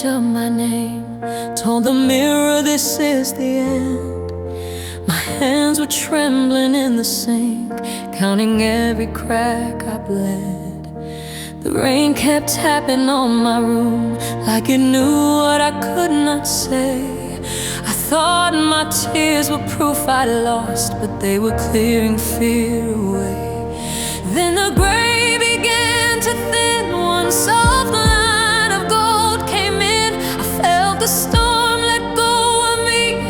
image of my name. Told the mirror this is the end. My hands were trembling in the sink, counting every crack I bled. The rain kept tapping on my room like it knew what I could not say. I thought my tears were proof I'd lost, but they were clearing fear away. Then the gray began to thin, one soft line of gold came in. I felt the storm let go of me.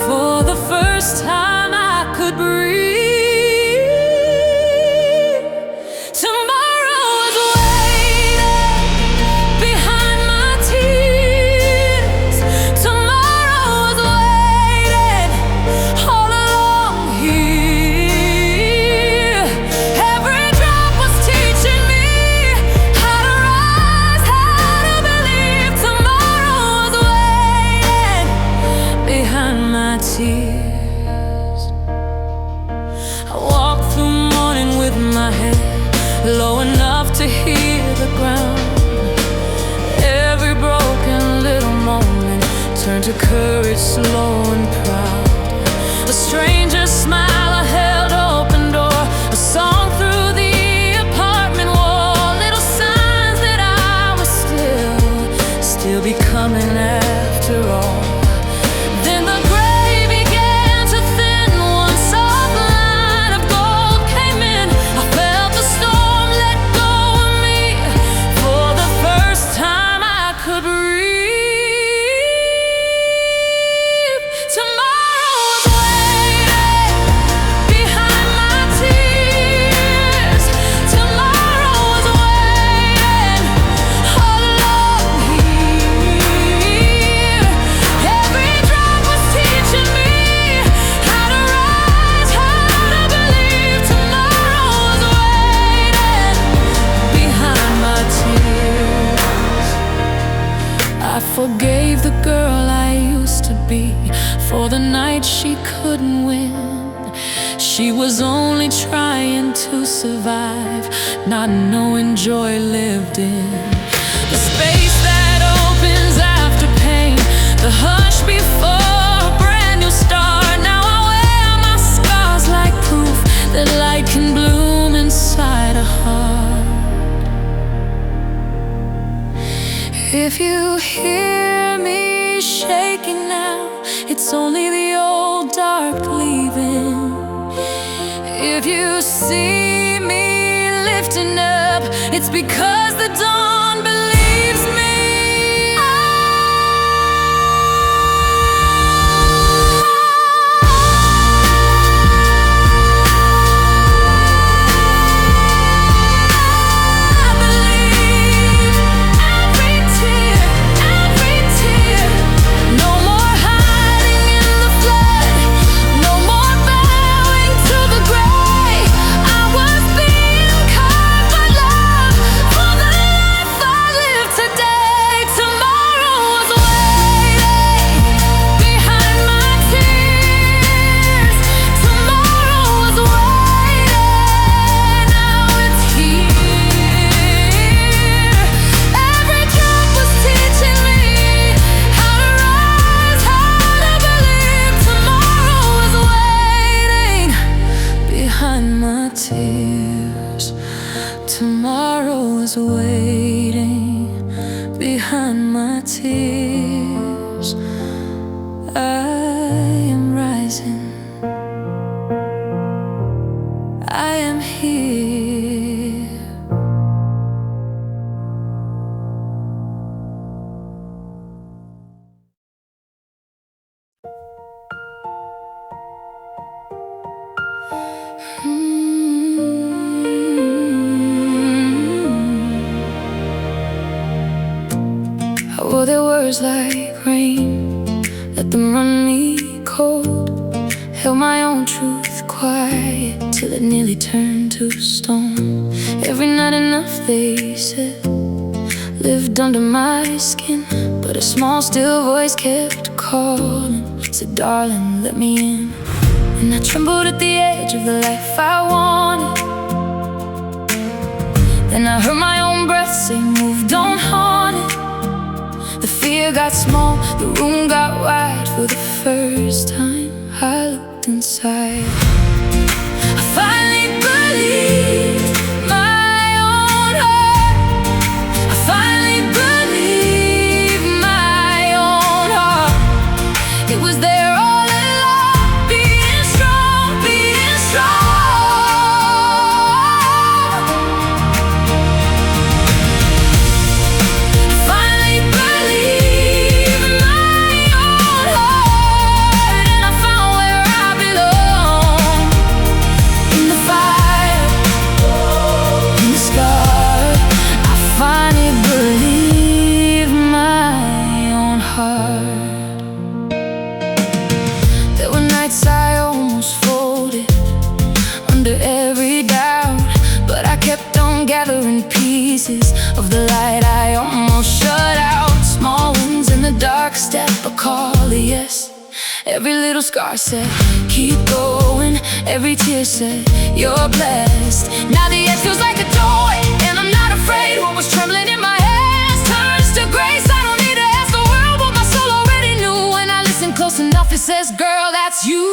For the first time I could breathe. Tomorrow was waiting behind my tears. Tomorrow was waiting all along here. Every drop was teaching me how to rise, how to believe. Tomorrow was waiting behind my tears. I walked through morning with my head low enough to hear the ground. Every broken little moment turned to courage, slow and proud. A stranger's smile, a held open door, a song through the apartment wall. Little signs that I was still becoming after all. Then the gray began to thin, one soft line of gold came in. I felt the storm let go of me. For the first time I could breathe. Tomorrow was waiting behind my tears. Tomorrow was waiting all along here. Every drop was teaching me how to rise, how to believe. Tomorrow was waiting behind my tears. I forgave the girl I used to be for the night she couldn't win. She was only trying to survive, not knowing joy lived in the space that opens after pain, the hush before a brand new start. Now I wear my scars like proof that light can bloom inside a heart. If you hear me shaking now, it's only the old dark leaving. If you see me lifting up, it's because the dawn believes me. I believe every tear, every tear. No more hiding in the flood, no more bowing to the gray. I was being carved by love for the life I live today. Tomorrow was waiting behind my tears. Tomorrow was waiting, now it's here. Every drop was teaching me how to rise, how to believe. Tomorrow was waiting behind my tears. Tomorrow is waiting behind my tears. I am rising, I am here. I wore their words like rain, let them run me cold. Held my own truth quiet till it nearly turned to stone. Every night enough, they said, lived under my skin, but a small still voice kept calling, said, darling, let me in. And I trembled at the edge of the life I wanted. Then I heard my own breath say, move, don't haunt it. The fear fear got small, the room got wide. For the first time I looked inside. I finally believed my own heart. I finally believed my own heart. It was there all along, beating strong, beating strong. Gathering pieces of the light I almost shut out. Small ones in the dark step a call, yes. Every little scar said, keep going. Every tear said, you're blessed. Now the edge feels like a joy, and I'm not afraid. What was trembling in my hands turns to grace. I don't need to ask the world what my soul already knew. When I listen close enough, it says, girl, that's you.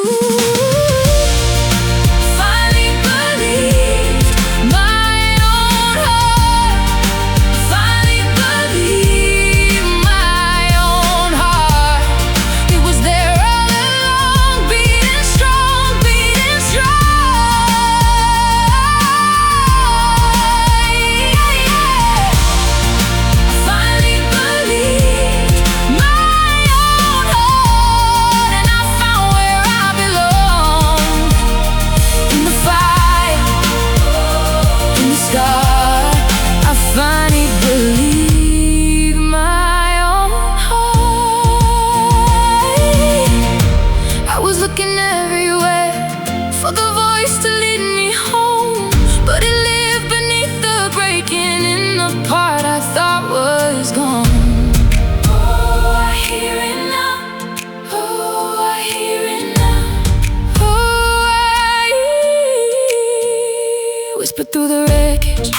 Whisper through the wreckage,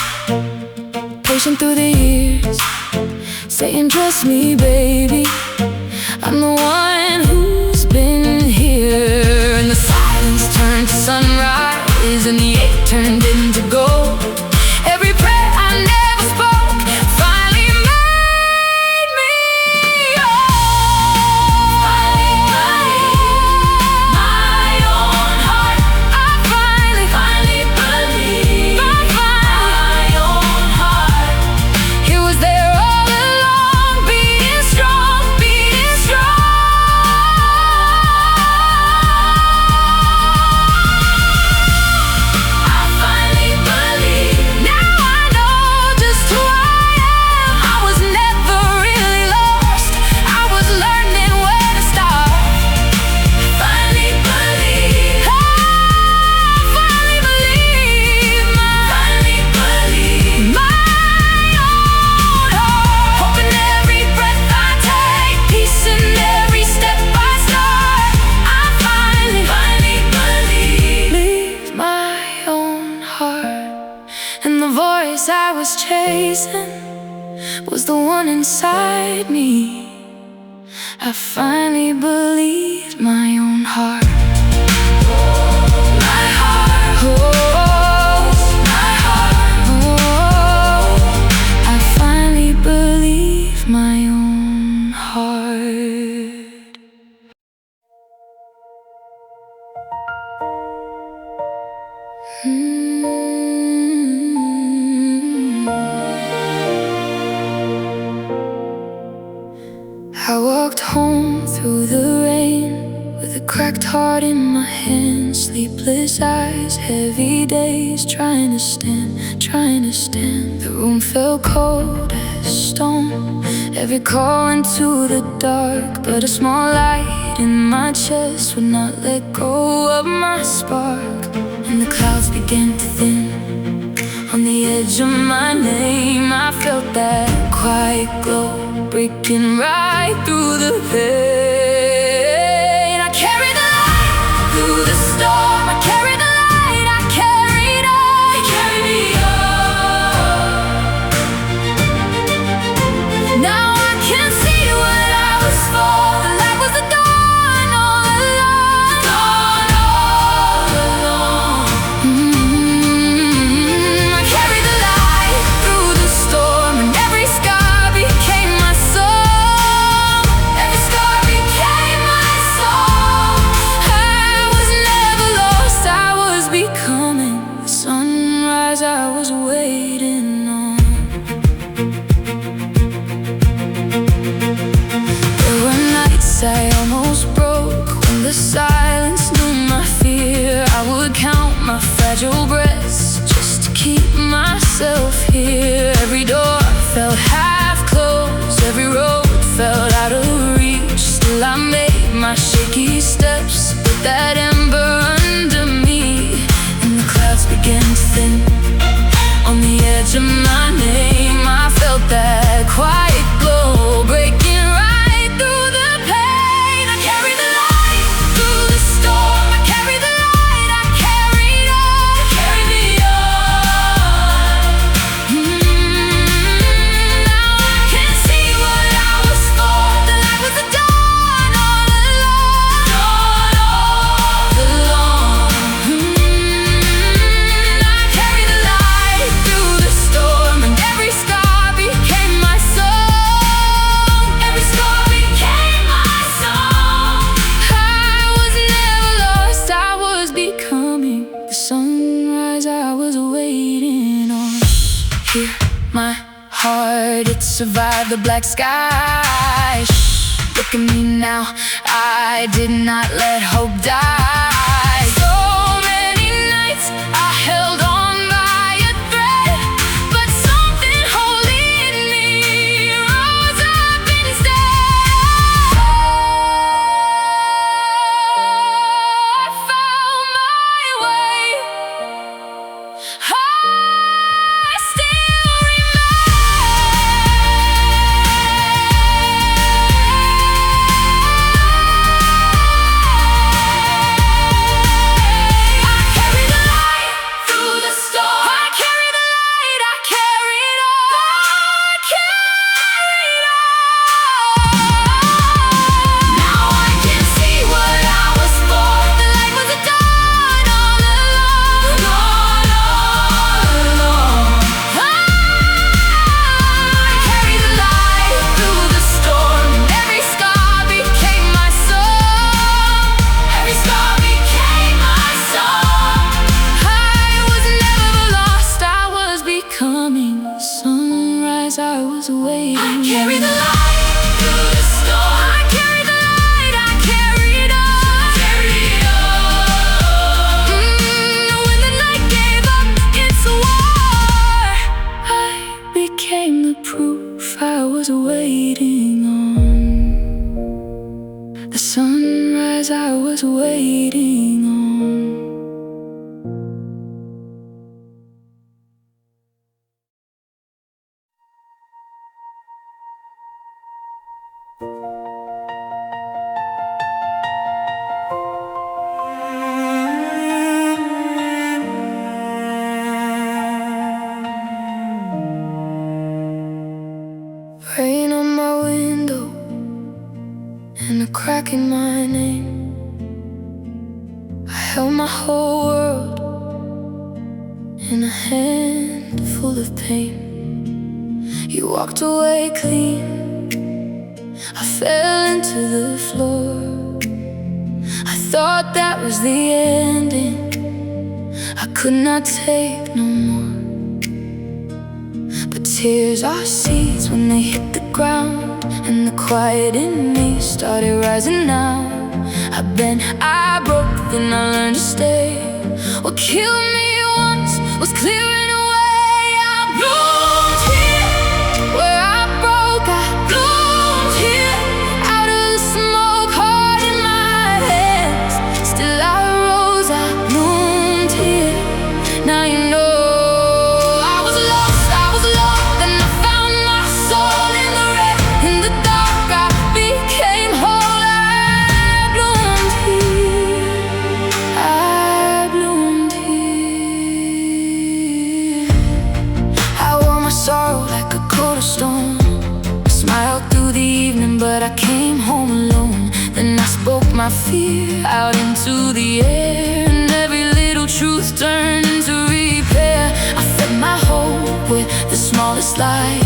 patient through the years, saying trust me baby, I'm the one who's been here. And the silence turned to sunrise, and the ache turned into gold. Every prayer I never spoke finally made me whole. My own heart, I finally believe. My own heart, it was there all along, beating strong, beating strong. I finally believe. Now I know just who I am. I was never really lost, I was learning where to start. Finally believe. I finally believe. My own heart. Hope in every breath I take, peace in every step I start. I finally believe my own heart. And the voice I was chasing was the one inside me. I finally believed my own heart. My heart, oh, my heart, oh, I finally believed my own heart. I walked home through the rain with a cracked heart in my hand, sleepless eyes, heavy days, trying to stand. The room felt cold as stone. Every call into the dark, but a small light in my chest would not let go of my spark. And the clouds began to thin. On the edge of my name, I felt that quiet glow breaking right through the pain. I carried the light through the storm. I carried the light, I carried on. It carried me up. Now I can see what survive the black sky. Shh, look at me now, I did not let hope die. So many nights I held on by a thread, but something holy in me rose up instead. I found my way. I still I was waiting. I carry the light through the storm. I carry the light, I carry it on. Carry it on. When the night gave up, it's a war. I became the proof I was waiting on. The sunrise I was waiting on. Rain on my window and a crack in my name. I held my whole world in a handful of pain. You walked away clean, I fell into the floor. I thought that was the ending, I could not take no more. But tears are seeds when they hit the ground, and the quiet in me started rising now. I broke, then I learned to stay. What killed me once was clearing away. I bloomed here, where I broke, I bloomed here. Out of the smoke, heart in my hands, still I rose, I bloomed here. Now you know. Sorrow like a coat of stone. I smiled through the evening, but I came home alone. Then I spoke my fear out into the air, and every little truth turned into repair. I fed my hope with the smallest light,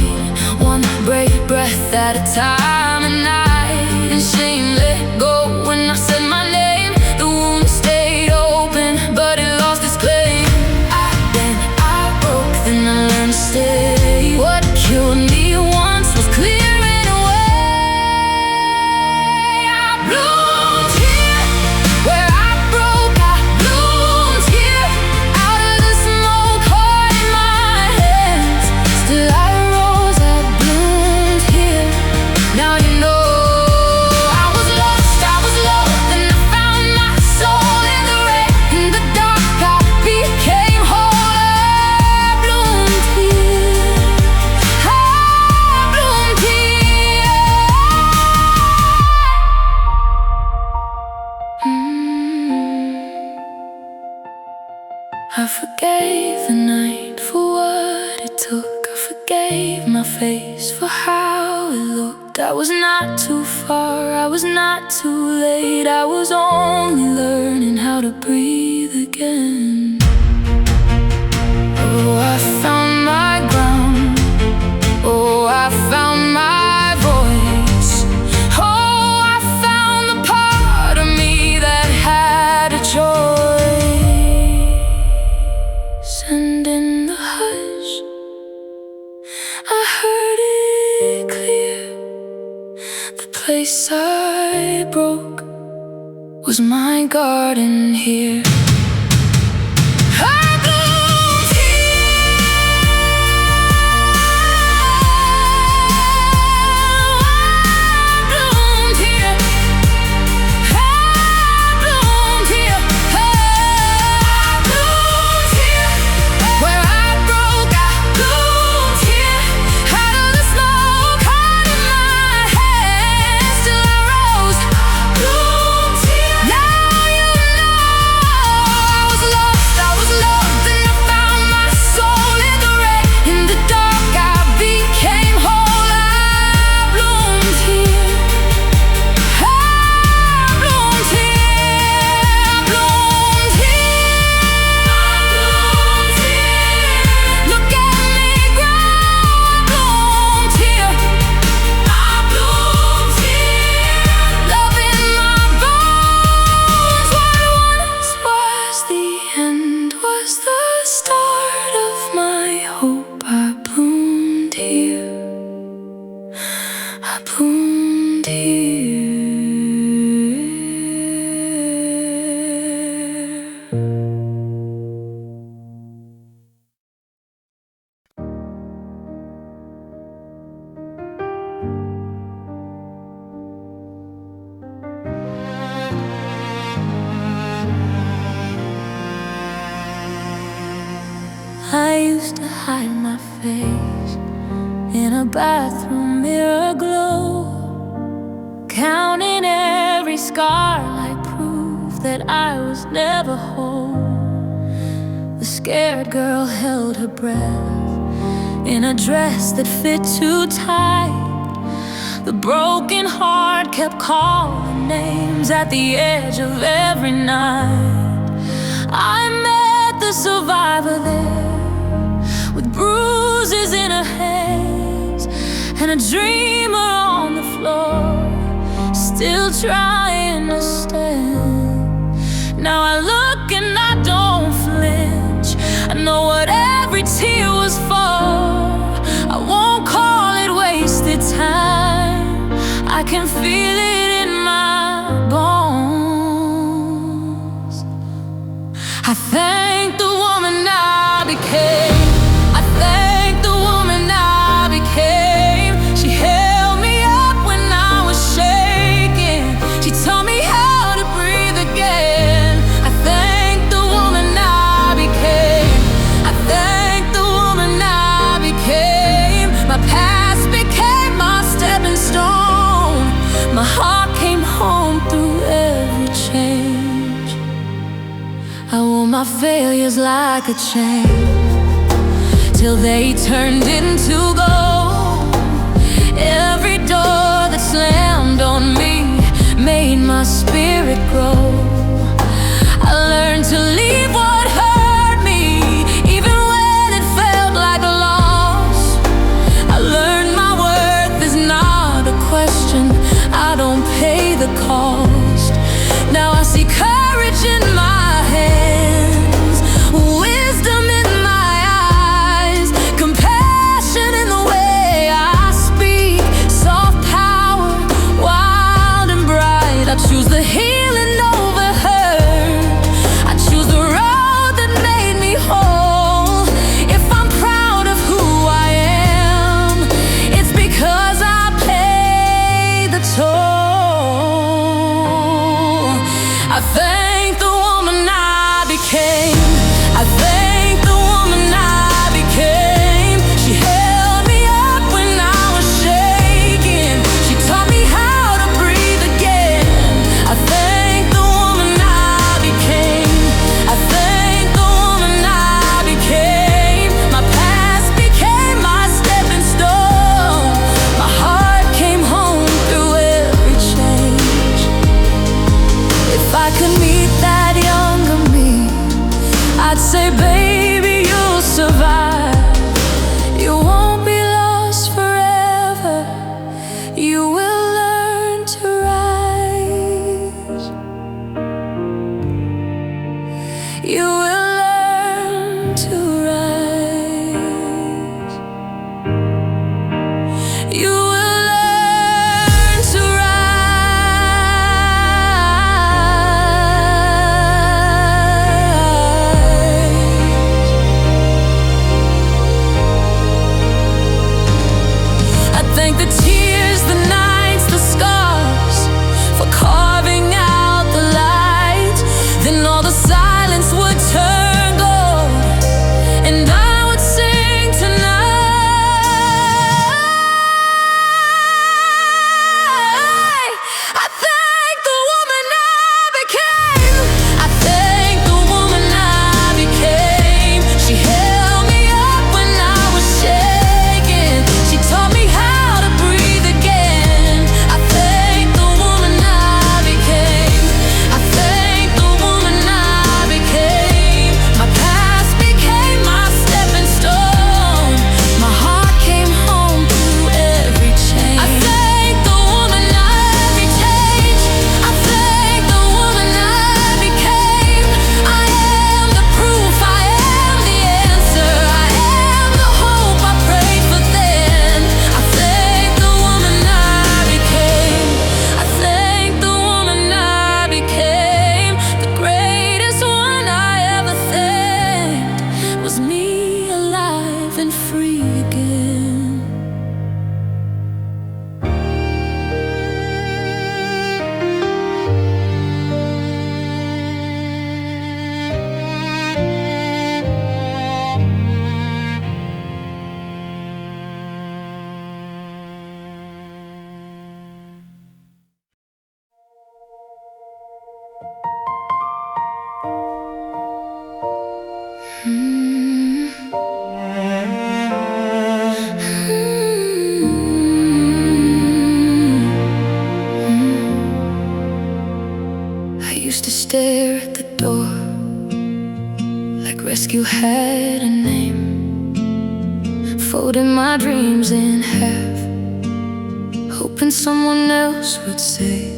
one brave breath at a time. And and shame let go when I said my name. The wound stayed open, but it lost its claim. I broke, then I learned to stay. What killed me once was clearing away. I bloomed here, where I broke, I bloomed here. Out of the smoke, heart in my hands, still I rose, I bloomed here. Now you know. I was lost, then I found my soul in the rain. In the dark, I became whole. I bloomed here. I forgave the night for what it took. I forgave my face for how it looked. I was not too far, I was not too late. I was only learning how to breathe again. Oh, I found my ground. Oh, I found my voice. Oh, I found the part of me that had a choice. And in the hush, I heard it I broke was my garden here. I bloomed here. I bloomed here. I bloomed here. I bloomed here. Where I broke, I bloomed here. Out of the smoke, heart in my hands, till I rose. Bloomed here. Now you know I was lost, I was loved, and I found my soul in the red. In the dark, I became whole. I bloomed here. I bloomed here. I bloomed here. I bloomed here. Look at me grow. I bloomed here. I bloomed here. Love in my bones. What once was the end was the start of my hope. I bloomed here. I bloomed here. I used to hide my face in a bathroom mirror glow, counting every scar like proof that I was never whole. The scared girl held her breath in a dress that fit too tight. The broken heart kept calling names at the edge of every night. I met the survivor there, with bruises in her hands, and a dreamer on the floor, still trying to stand. Now I look and I don't flinch. I know what every tear was for. I won't call it wasted time. I can feel it in my bones. I thank the woman I became. I thank the woman I became. She held me up when I was shaking. She taught me how to breathe again. I thank the woman I became. I thank the woman I became. My past became my stepping stone. My heart came home through every change. I wore my failures like a chain till they turned into gold. Every door that slammed on me made my spirit grow. I learned to leave what hurt me, even when it felt like a loss. I learned my worth is not a question. I don't pay the cost. Now I see courage in my hands, wisdom in my eyes, compassion in the way I speak, soft power, wild and bright. I choose the healing over hurt. I choose the road that made me whole. If I'm proud of who I am, it's because I paid the toll. I thank the woman I became. I thank the woman I became. She held me up when I was shaking. She taught me how to breathe again. I thank the woman I became. I thank the woman I became. My past became my stepping stone. My heart came home through every change. If I could meet I used to stare at the door like rescue had a name, folding my dreams in half, hoping someone else would say,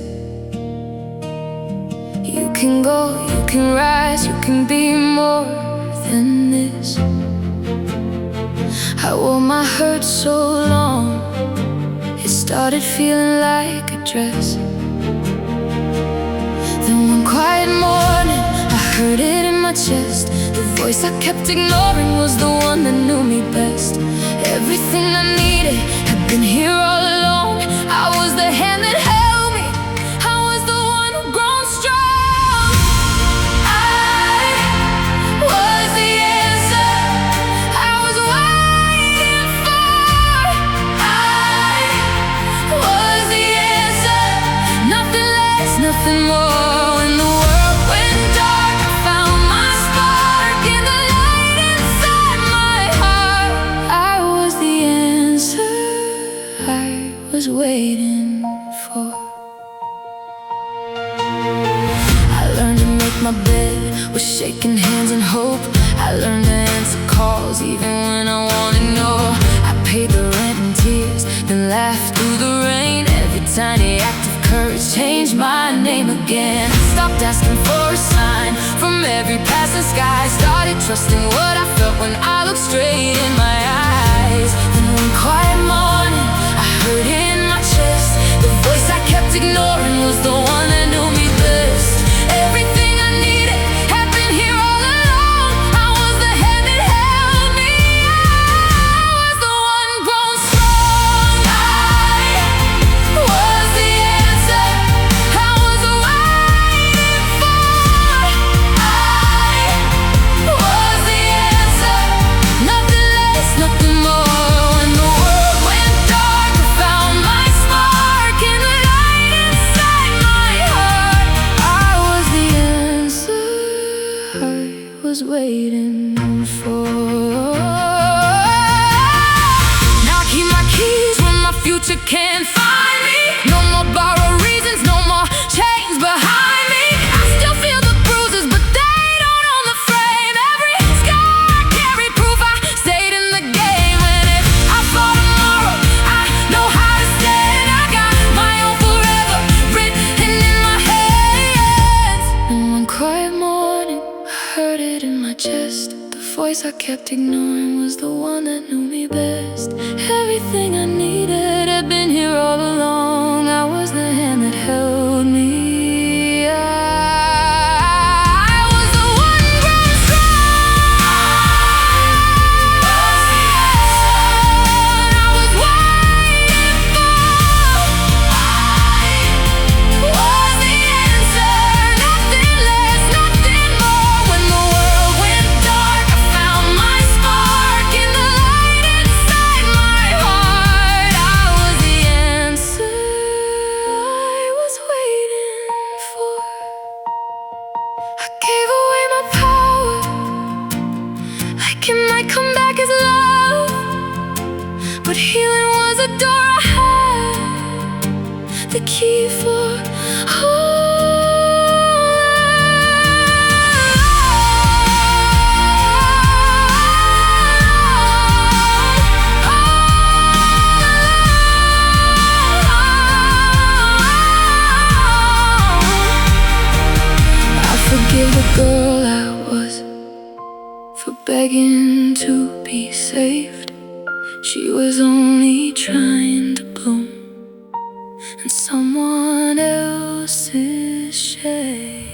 you can go, you can rise, you can be more than this. I wore my hurt so long, it started feeling like a dress. Then one quiet morning, I heard it in my chest. The voice I kept ignoring was the one that knew me best. Everything I needed had been here all along. I was the hand that held me, I was the one who grown strong. I was the answer I was waiting for. I was the answer, nothing less, nothing more. When the world went dark, I found my spark in the light inside my heart. I was the answer I was waiting for. I learned to make my bed with shaking hands and hope. I learned to answer calls even when I wanted no. I paid the rent in tears, then laughed through the rain. Every tiny act of courage changed my name again. Stopped asking for a sign from every passing sky. Started trusting what I felt when I looked straight in my eyes. Then one quiet morning, I heard it in my chest. The voice I kept ignoring was the one that knew me best. Everything I needed had been here all along. I was the hand that held me, I was the one grown strong. I was the answer I was waiting for. I was the answer, nothing less, nothing more. When the world went dark, I found my spark in the light inside my heart. I was the answer I was waiting for. Now I keep my keys when my future can't find me. No more borrowed reasons, no more chains behind me. I still feel the bruises, but they don't own the frame. Every scar I carry proof I stayed in the game. And if I fall tomorrow, I know how to stand. I got my own forever written in my hands. And one quiet morning, I heard it in my chest. The voice I kept ignoring was the one that knew me best. Everything I needed had been here all along. I was the hand that held me. I was the one grown strong. I was waiting for. I was the answer, nothing less, nothing more. When the world went dark, I found my spark in the light inside my heart. I was the answer I was waiting for. I gave away my power, like it might come back as love. But healing was a door I had, the key for I forgive the girl I was for begging to be saved. She was only trying to bloom in someone else's shade.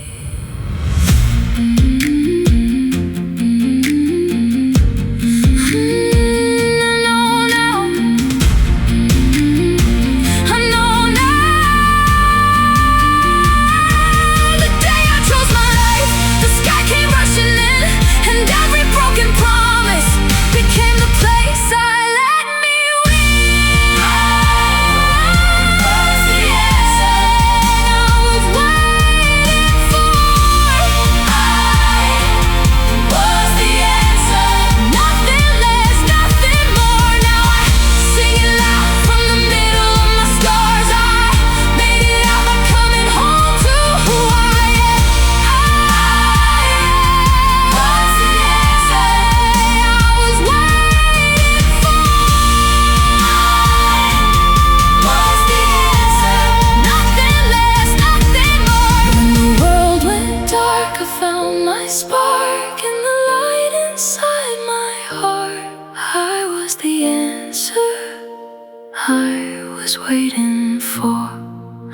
waiting for.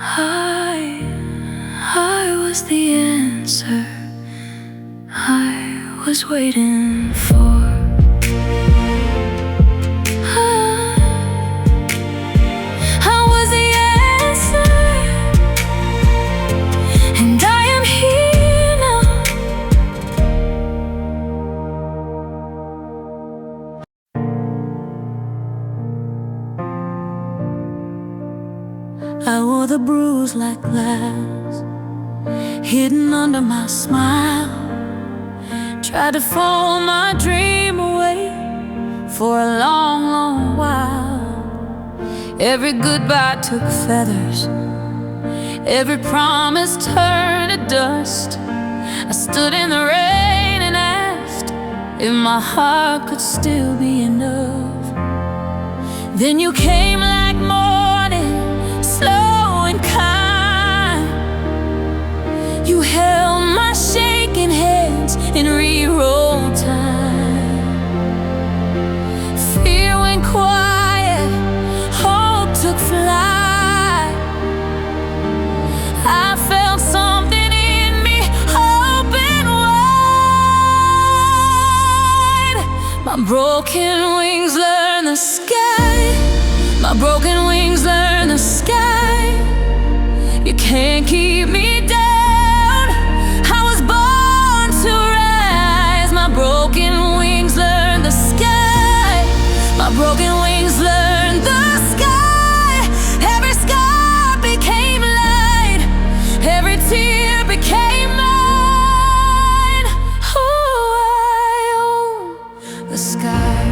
I was the answer I was waiting for. I was the answer, and I am here now. I wore the bruise like glass, hidden under my smile. Tried to fold my dream away for a long, long while. Every goodbye took feathers, every promise turned to dust. I stood in the rain and asked if my heart could still be enough. Then you came like morning, slow and kind. You held my shaking hands and rewrote time. Fear went quiet, hope took flight. I felt something in me open wide. My broken wings learned the sky. My broken wings learned the sky. You can't keep me down. I was born to rise. My broken wings learned the sky. My broken wings learned the sky. Every scar became light, every tear became mine. Oh, I own the sky.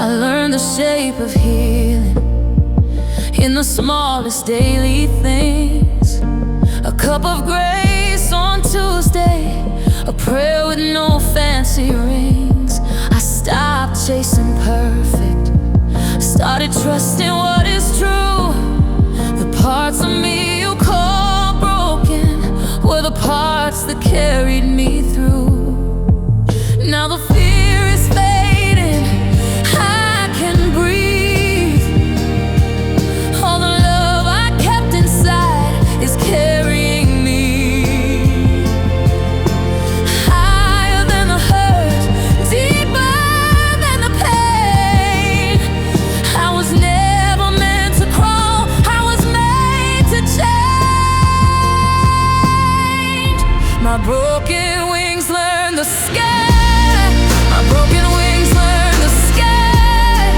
I learned the shape of healing in the smallest daily things. A cup of grace on Tuesday, a prayer with no fancy rings. I stopped chasing perfect, started trusting what is true. The parts of me you call broken were the parts that carried me through. Now the fear is fading, I can breathe. All the love I kept inside is carrying me higher than the hurt, deeper than the pain. I was never meant to crawl, I was made to change. My broken wings learned the sky. My broken wings learned the sky.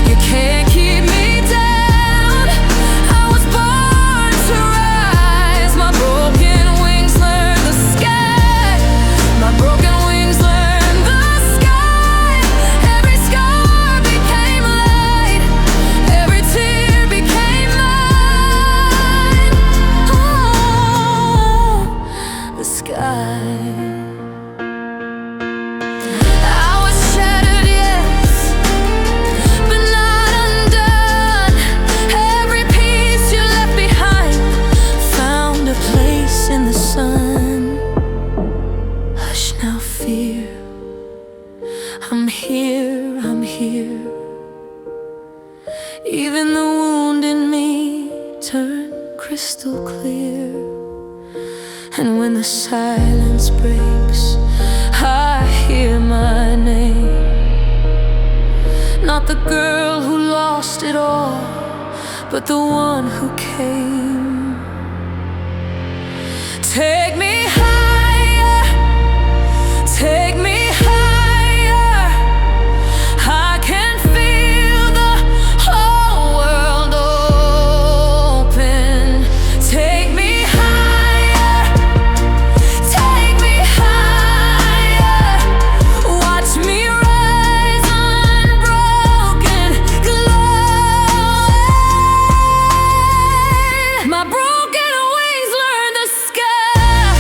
You can't keep me down. I was born to rise. My broken wings learned the sky. My broken wings learned the sky. Every scar became light, every tear became mine. Oh, the sky. I was shattered, yes, but not undone. Every piece you left behind found a place in the sun. Hush now, fear. I'm here, I'm here. Even the wound in me turned crystal clear. And when the silence breaks, I hear my name. Not the girl who lost it all, but the one who came. Take me higher, take me higher. I can feel the whole world open. Take me higher, take me higher. Watch me rise unbroken, glowing. My broken wings learned the sky.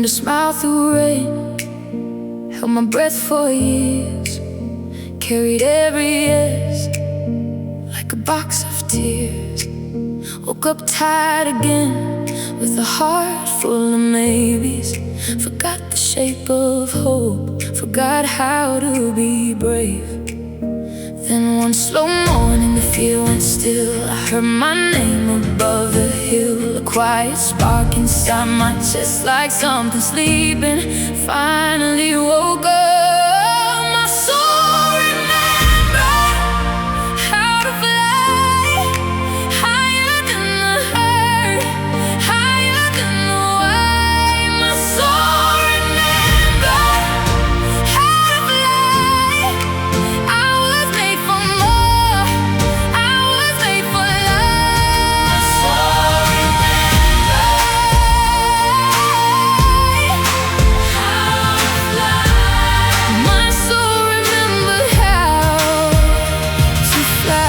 learned to smile through rain, held my breath for years, carried every yes like a box of tears. Woke up tired again with a heart full of maybes. Forgot the shape of hope, forgot how to be brave. Then one slow morning the field went still. I heard my name above the hill. A quiet spark inside my chest, like something sleeping finally woke up. My soul remembered how to fly higher than the hurt, higher than the wave. My soul remembered how to fly. I was made for more, I was made for love. My soul remembered how to fly. My soul remembered how to fly.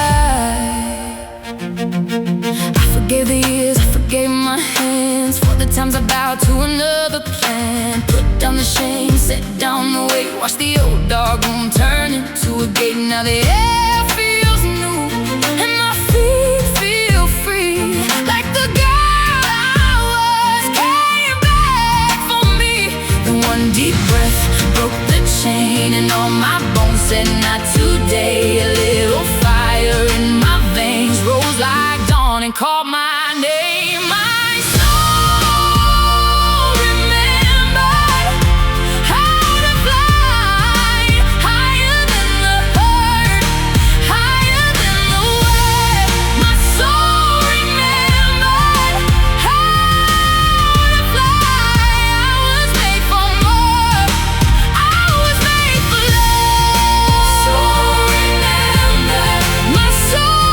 I forgave the years, I forgave my hands for the times I bowed to another plan. Put down the shame, set down the weight, watch the old dog room turn into a gate. Now the air feels new and my feet feel free, like the girl I was came back for me. Then one deep breath broke the chain and all my bones said not today. A little fire in my veins rose like dawn and called my name. My soul remembered how to fly higher than the hurt, higher than the wave. My soul remembered how to fly. I was made for more, I was made for love. Soul remembered. My soul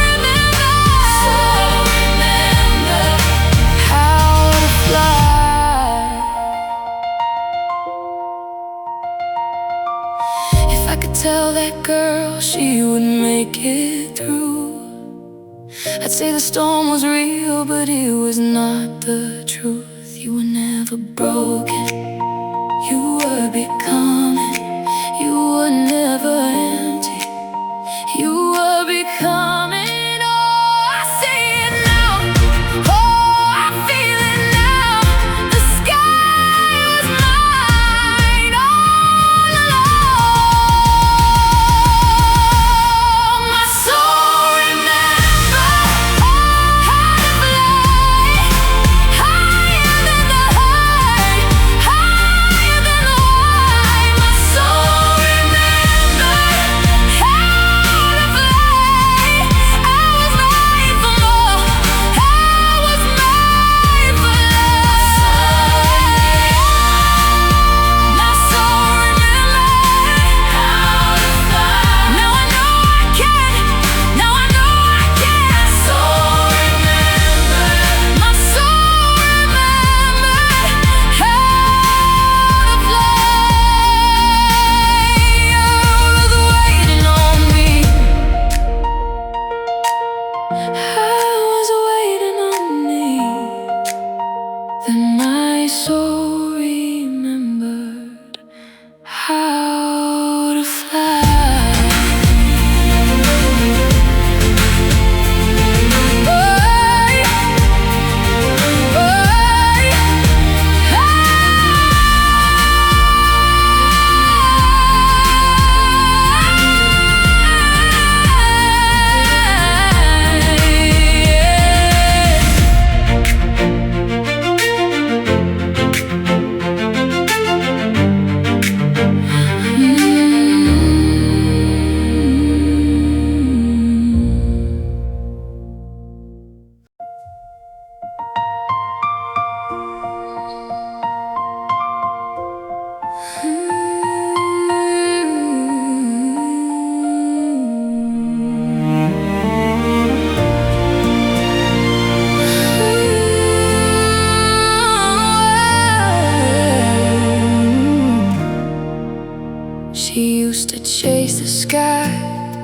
remembered. Soul remembered how to fly. If I could tell that girl she would make it through, I'd say the storm was real, but it was not the truth. You were never broken, you were becoming. You were never empty, you were becoming. Oh, I see it now, oh, I feel it now. The sky was mine all along. My soul remembered how to fly higher than the hurt, higher than the wave. My soul remembered how to fly. I was made for more, I was made for love. My soul remembered how to fly. Now I know I can, now I know I can. Soul remembered. My soul remembered how to fly. Out of the waiting on me, I was waiting on me. Then my soul remembered how to fly. She used to chase the sky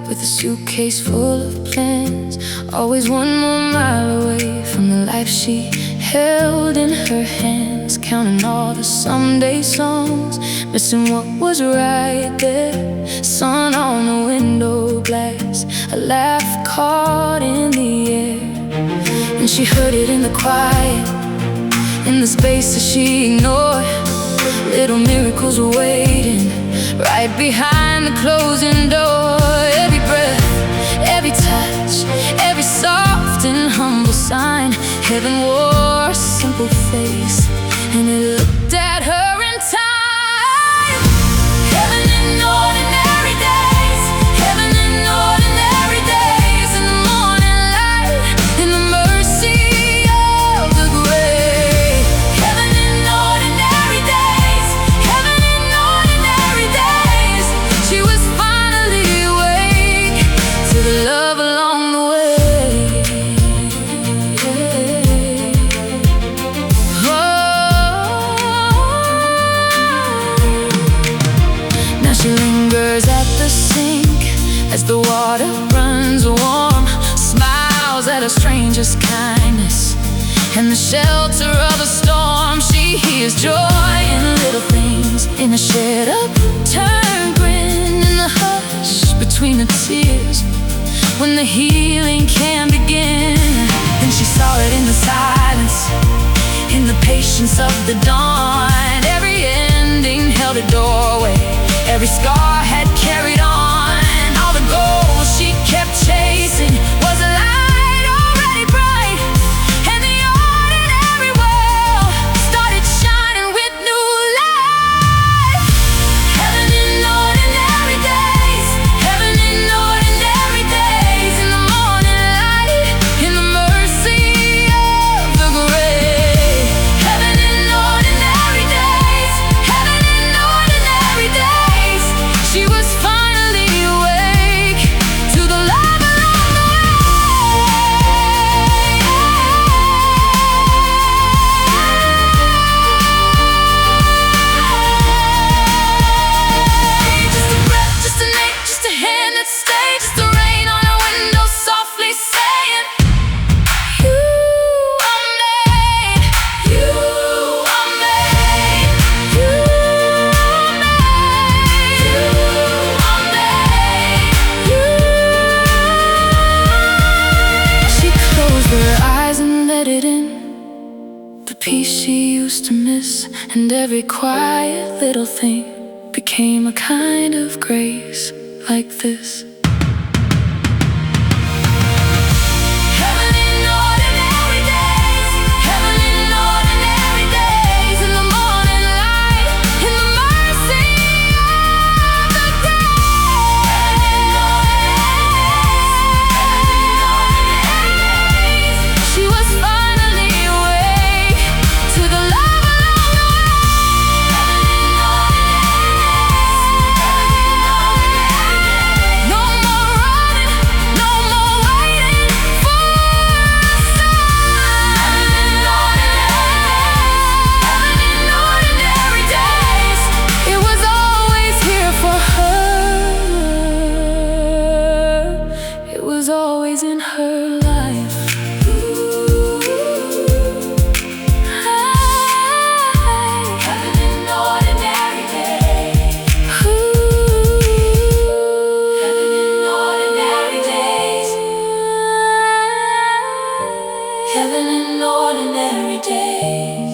with a suitcase full of plans, always one more mile away from the life she held in her hands, counting all the someday songs, missing what was right there. Sun on the window glass, a laugh caught in the air. And she heard it in the quiet, in the spaces she ignored. Little miracles were waiting right behind the closing door. Every breath, every touch, every soft and humble sign. Heaven wore a simple face, and it looked at her in time. Heaven in ordinary days, heaven in ordinary days. In the morning light, in the mercy of the grave. Heaven in ordinary days, heaven in ordinary days. She was finally awake to the love along the way. She lingers at the sink as the water runs warm, smiles at a stranger's kindness and the shelter of a storm. She hears joy in little things, in a shared upturned grin, in the hush between the tears, when the healing can begin. Then she saw it in the silence, in the patience of the dawn. Every ending held a doorway, every scar had carried on. All the goals she kept chasing was a light already bright, and the ordinary world started shining with new life. Heaven in ordinary days, heaven in ordinary days. In the morning light, in the mercy of the grave. Heaven in ordinary days, heaven in ordinary days. She was finally awake to the love along the way. Just a breath, just a name, just a hand that stayed, just the rain on her window softly saying, you are made, you are made, you are made, you are made, you. She closed her eyes and let it in, the peace she used to miss, and every quiet little thing became a kind of grace like this. Heaven in ordinary days, heaven in ordinary days. In the morning light, in the mercy of the grave. Heaven in ordinary days. She was finally awake to the love along the way. No more running, no more waiting for a sign. Heaven in ordinary days. It was always here for her. It was always in her life. Heaven in ordinary days. Heaven in ordinary days. Heaven in ordinary days.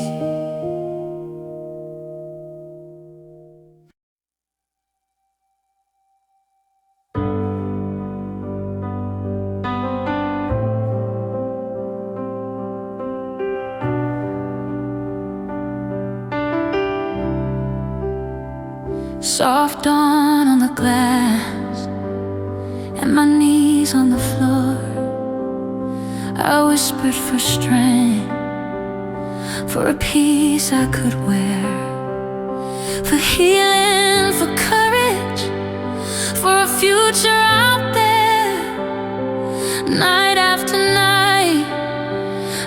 Soft dawn on the glass, and my knees on the floor. I whispered for strength, for a peace I could wear, for healing, for courage, for a future out there. Night after night,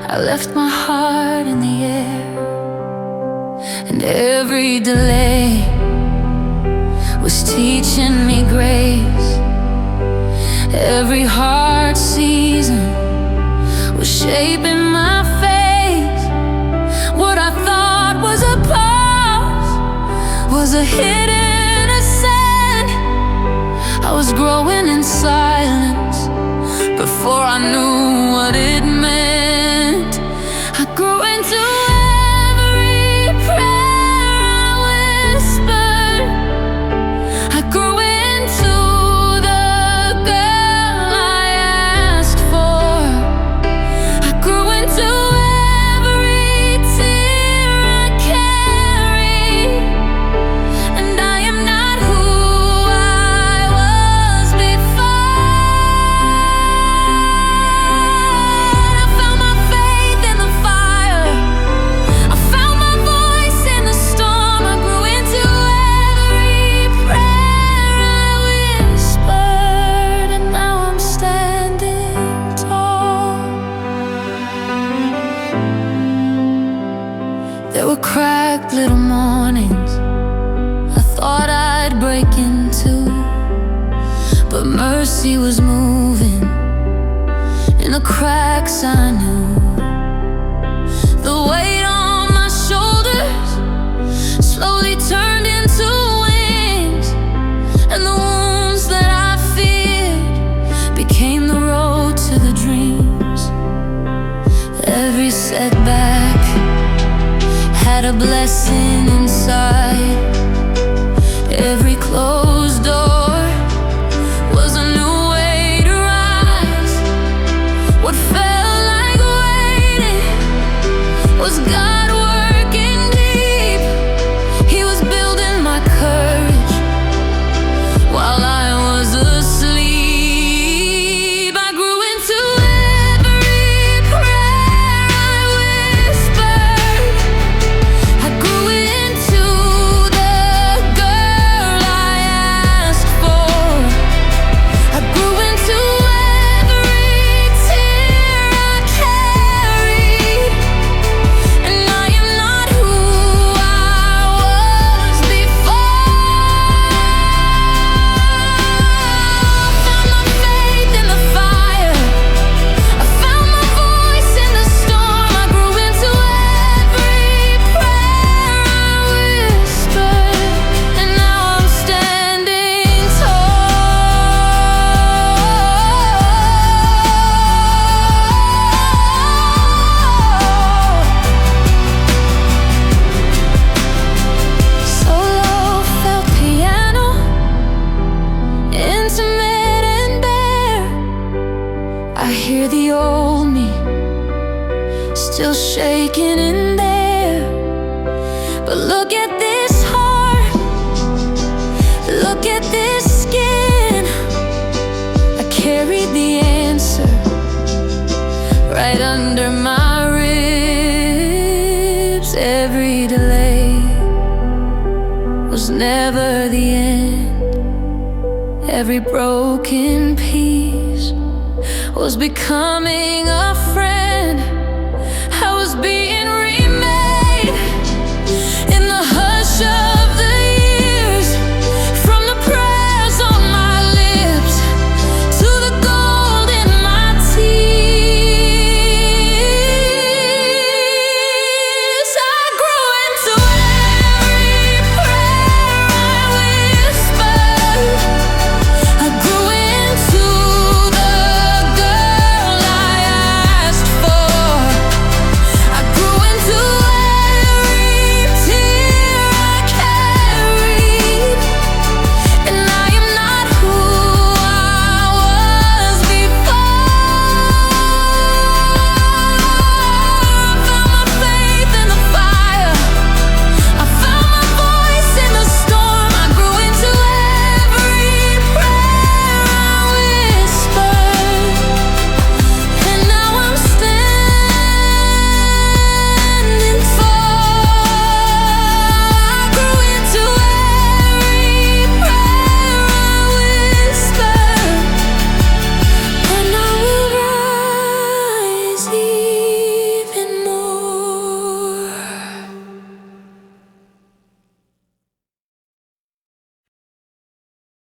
I left my heart in the air, and every delay was teaching me grace. Every hard season was shaping my faith. was a hidden ascent. I was growing in silence before I knew what it meant. I grew into every prayer I whispered. I grew into the girl I asked for. I grew into every tear I carried, and I am not who I was before. I found my faith in the fire. I found my voice in the storm. I grew into every prayer I whispered, and now I'm standing tall. There were cracked little mornings I thought I'd break into, but mercy was moving in the cracks I knew. The weight on my shoulders slowly turned into wings, and the wounds that I feared became the road to the dreams. Every setback had a blessing inside. Every closed door was a new way to rise. What felt like waiting was God working deep. He was building my courage while I was asleep. I grew into every prayer I whispered. I grew into the girl I asked for. I grew into every tear I carried, and I am not who I was before. I found my faith in the fire. I found my voice in the storm. I grew into every prayer I whispered, and now I'm standing tall. Solo felt piano, intimate and bare. I hear the old me still shaking in there. But look at this heart, look at this skin. I carried the answer right under my ribs. Every delay was never the end. Every broken piece was becoming a friend.